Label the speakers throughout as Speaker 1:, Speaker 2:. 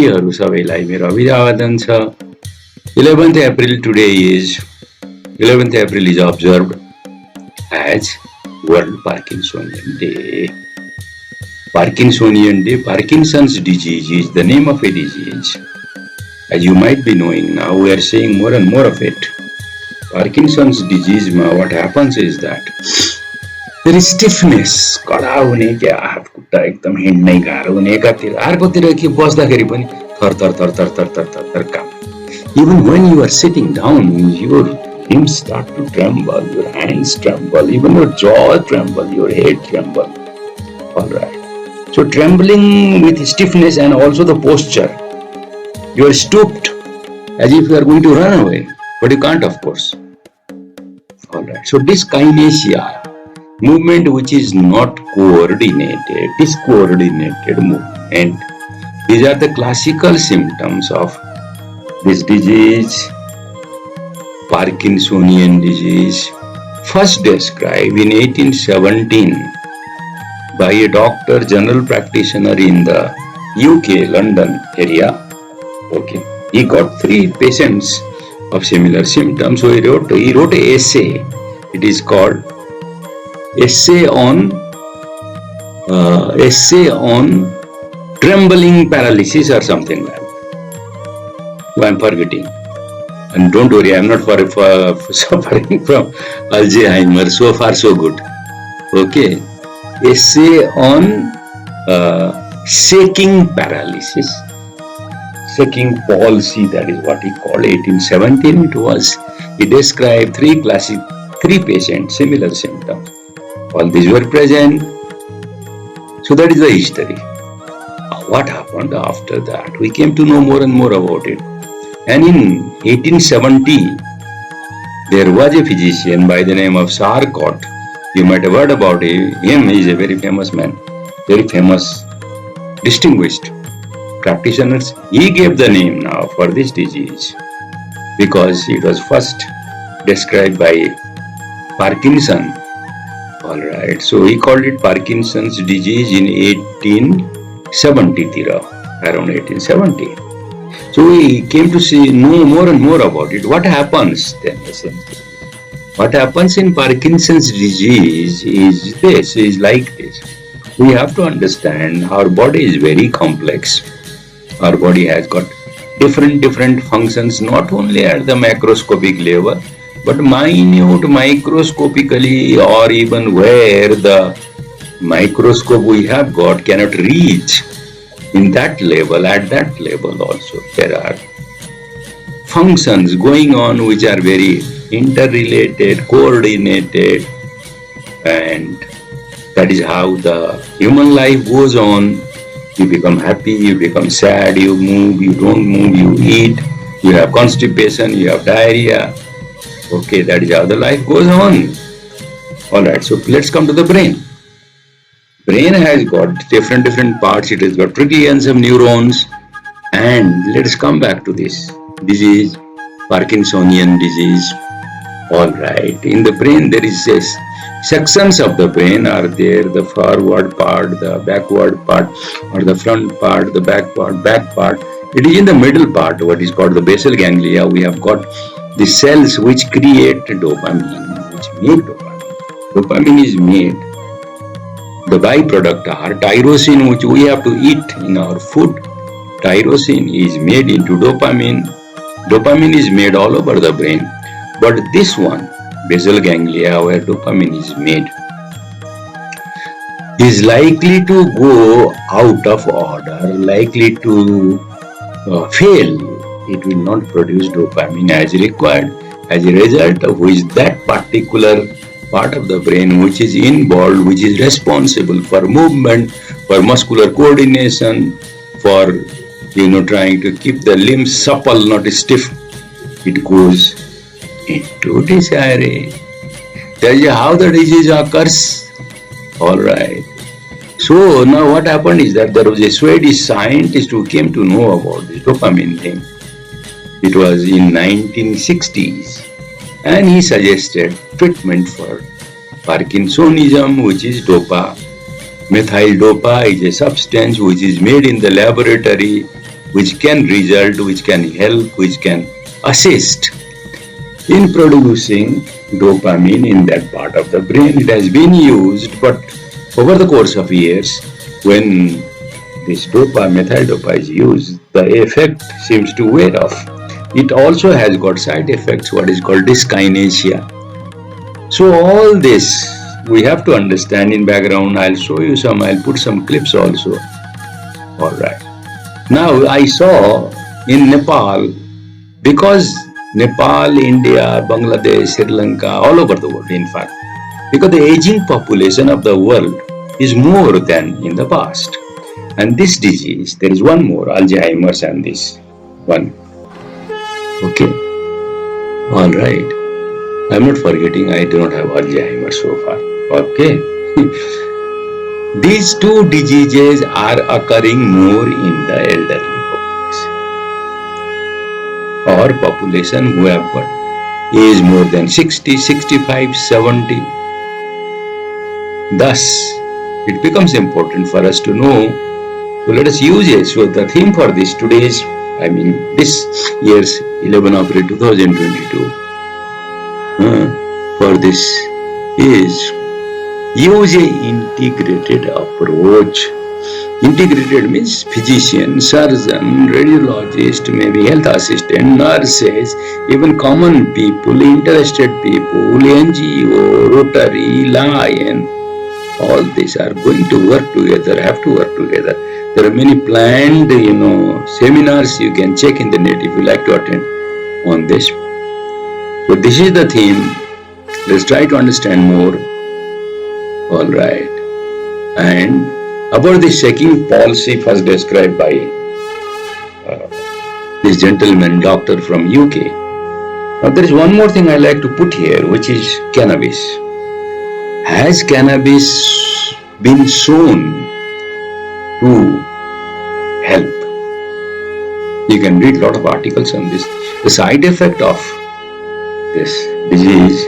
Speaker 1: हरू सबैलाई मेरो अभिवादन छ। 11th April today is 11th April is observed as World Parkinsonian Day. Parkinsonian Day, Parkinson's disease is the name of a disease. As you might be knowing now, we are seeing more and more of it. Parkinson's disease, what happens is that there is stiffness, कडा हुने क्या हात खुट्टा एकदम हिँड्नै गाह्रो हुने एकातिर अर्कोतिर के बस्दाखेरि पनि थर थर थर थर थर थर थर थर काम. Even when you are sitting down, your limbs start to tremble, your hands tremble, even your jaw tremble, your head tremble. All right. So trembling with stiffness and also the posture. You are stooped as if you are going to run away, but you can't, of course. All right. So dyskinesia, movement which is not coordinated, discoordinated movement. These are the classical symptoms of this disease, Parkinsonian disease, first described in 1817 by a doctor, general practitioner in the UK, London area. Okay, he got 3 patients of similar symptoms, so he wrote an essay. It is called Essay on Trembling Paralysis or something like that. I'm forgetting. And don't worry, I'm not for suffering from Alzheimer's. So far, so good. Okay. Essay on shaking paralysis. Shaking palsy, that is what he called. 1817 it was. He described 3 patients, similar symptoms. All these were present. So that is the history. What happened after that? We came to know more and more about it. And in 1870, there was a physician by the name of Sarcott. You might have heard about him. He is a very famous man, very famous, distinguished practitioners. He gave the name now for this disease because it was first described by Parkinson. All right. So he called it Parkinson's disease in 1870, around 1870. So we came to know more and more about it. What happens then? What happens in Parkinson's disease is like this. We have to understand our body is very complex. Our body has got different functions, not only at the macroscopic level, but minute microscopically, or even where the microscope we have got cannot reach. In that level, at that level also, there are functions going on which are very interrelated, coordinated, and that is how the human life goes on. You become happy, you become sad, you move, you don't move, you eat, you have constipation, you have diarrhea. Okay, that is how the life goes on. Alright, so let's come to the brain. Brain has got different parts. It has got trillions of neurons. And let's come back to this disease, Parkinsonian disease. All right. In the brain, there is sections of the brain are there. The forward part, the backward part, or the front part, the back part. It is in the middle part, what is called the basal ganglia. We have got the cells which create dopamine, which make dopamine. Dopamine is made. The byproduct are tyrosine, which we have to eat in our food. Tyrosine is made into dopamine. Dopamine is made all over the brain. But this one, basal ganglia, where dopamine is made, is likely to go out of order, likely to fail. It will not produce dopamine as required, as a result of which that particular part of the brain which is involved, which is responsible for movement, for muscular coordination, for trying to keep the limbs supple, not stiff, it goes into disarray. That is how the disease occurs. All right. So now what happened is that there was a Swedish scientist who came to know about this dopamine thing. It was in 1960s. And he suggested treatment for Parkinsonism, which is dopa. Methyl dopa is a substance which is made in the laboratory which can result, which can help, which can assist in producing dopamine in that part of the brain. It has been used, but over the course of years, when this methyl dopa is used, the effect seems to wear off. It also has got side effects, what is called dyskinesia. So all this we have to understand in background. I'll show you some, I'll put some clips also. Alright. Now I saw in Nepal, because Nepal, India, Bangladesh, Sri Lanka, all over the world in fact, because the aging population of the world is more than in the past. And this disease, there is one more, Alzheimer's, and this one. Okay. Alright. I'm not forgetting, I do not have Alzheimer's so far. Okay. These two diseases are occurring more in the elderly population, or population who have got age more than 60, 65, 70. Thus, it becomes important for us to know. So let us use it. So the theme for this today's, this year's 11 April 2022 for this is use a integrated approach. Integrated means physician, surgeon, radiologist, maybe health assistant, nurses, even common people, interested people, NGO, Rotary, Lion, all these are going to work together, have to work together. There are many planned, seminars you can check in the net if you like to attend on this. So this is the theme. Let's try to understand more. Alright. And about the shaking palsy first described by this gentleman, doctor from UK. Now there is one more thing I like to put here, which is cannabis. Has cannabis been shown to help? You can read a lot of articles on this. The side effect of this disease,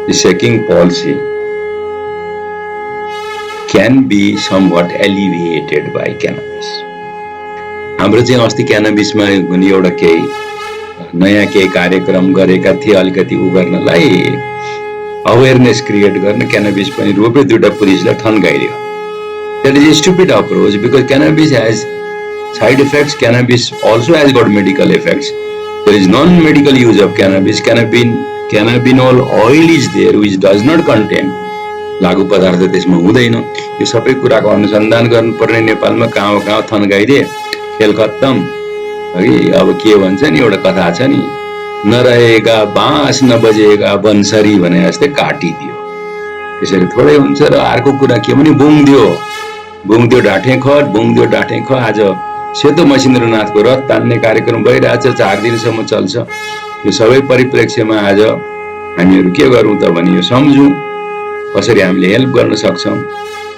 Speaker 1: the shaking palsy, can be somewhat alleviated by cannabis. हाम्रो चाहिँ अस्ति क्यानाबिसमा एउटा केही नयाँ केही कार्यक्रम गरेका थिए, अलिकति उ गर्नलाई अवेरनेस क्रिएट गर्न क्यानाबिस पनि रोप्यो, दुईटा पुलिसलाई थन्काइदियो. That is a stupid approach because cannabis has side effects. Cannabis also has got medical effects. There is non-medical use of cannabis. Cannabinol oil is there which does not contain लागु पदार्थ त्यसमा हुँदैन. यो सबै कुराको अनुसन्धान गर्नुपर्ने. नेपालमा कहाँ थन्काइदिए, खेल खत्तम. अब के भन्छ नि, एउटा कथा छ नि, नरहेगा बाँस नबजेगा बन्सरी भने जस्तै काटिदियो. त्यसरी थोरै हुन्छ. र अर्को कुरा के भने बुङदियो ढाँटे खट, बुङदियो ढाँटे ख. आज सेतो मसिन्द्रनाथको रथ तान्ने कार्यक्रम भइरहेछ, 4 दिनसम्म चल्छ. यो सबै परिप्रेक्ष्यमा आज हामीहरू के गरौँ त भने यो सम्झौँ कसरी हामीले हेल्प गर्न सक्छौँ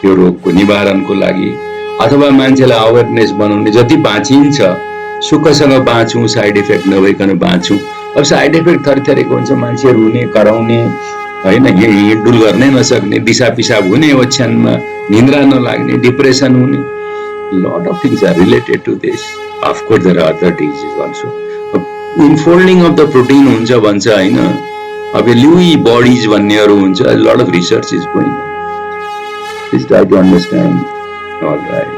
Speaker 1: यो रोगको निवारणको लागि, अथवा मान्छेलाई अवेरनेस बनाउने. जति बाँचिन्छ सुखसँग बाँचौँ, साइड इफेक्ट नभइकन बाँचौँ. अब साइड इफेक्ट थरीथरीको हुन्छ. मान्छे रुने, कराउने, होइन, हिँडडुल गर्नै नसक्ने, दिशा पिसाब हुने, ओछ्यानमा निन्द्रा नलाग्ने, डिप्रेसन हुने. lot of things are related to this. Of course there are other diseases also. Unfolding of the protein हुन्छ भन्छ हैन. अब Lewy bodies भन्नेहरु हुन्छ. A lot of research is going on. Please try to understand. All right.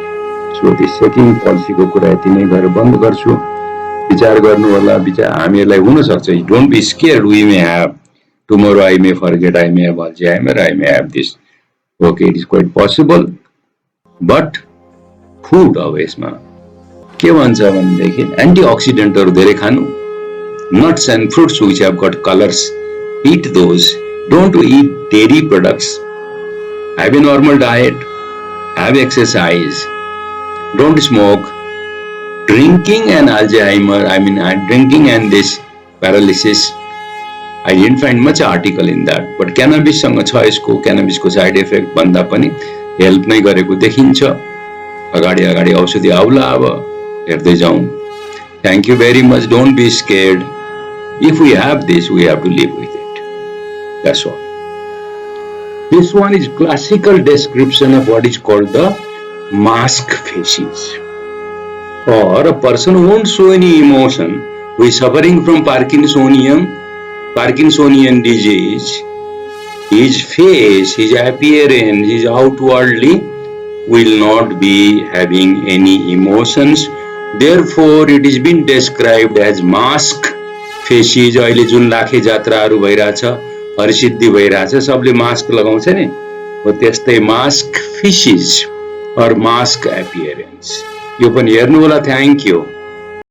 Speaker 1: So this shaking policy को कुरा यति नै गरेर बन्द गर्छु. विचार गर्नु होला. विचार हामीलाई हुन सक्छ. Don't be scared. We may have tomorrow. I may forget. I may have Alzheimer. I may have this. Okay, it is quite possible. But food अवेसमा के भन्छ भनेदेखि एन्टिअक्सिडेन्टहरु धेरै खानु. Nuts and fruits which have got colors, eat those. Don't eat dairy products. Have a normal diet. Have exercise. Don't smoke. Drinking and Alzheimer, drinking and this paralysis, I didn't find much article in that. But cannabis सँग छ यसको, cannabis को side effect भन्दा पनि help नै गरेको देखिन्छ. अगाडि औषधि आउला. अब हेर्दै जाउँ. Thank you very much. Don't be scared. If we have this, we have to live with it. That's all. This one is classical description of what is called the mask faces. Or a person who won't show any emotion, who is suffering from Parkinsonian disease, his face, his appearance, his outwardly will not be having any emotions. Therefore, it is been described as mask faces. अहिले जुन लाखे जात्राहरू भइरहेछ, हरसिद्धि भइरहेछ, सबले mask लगाउँछ नि, हो त्यस्तै mask faces or mask appearance. यो पनि हेर्नु होला। Thank you.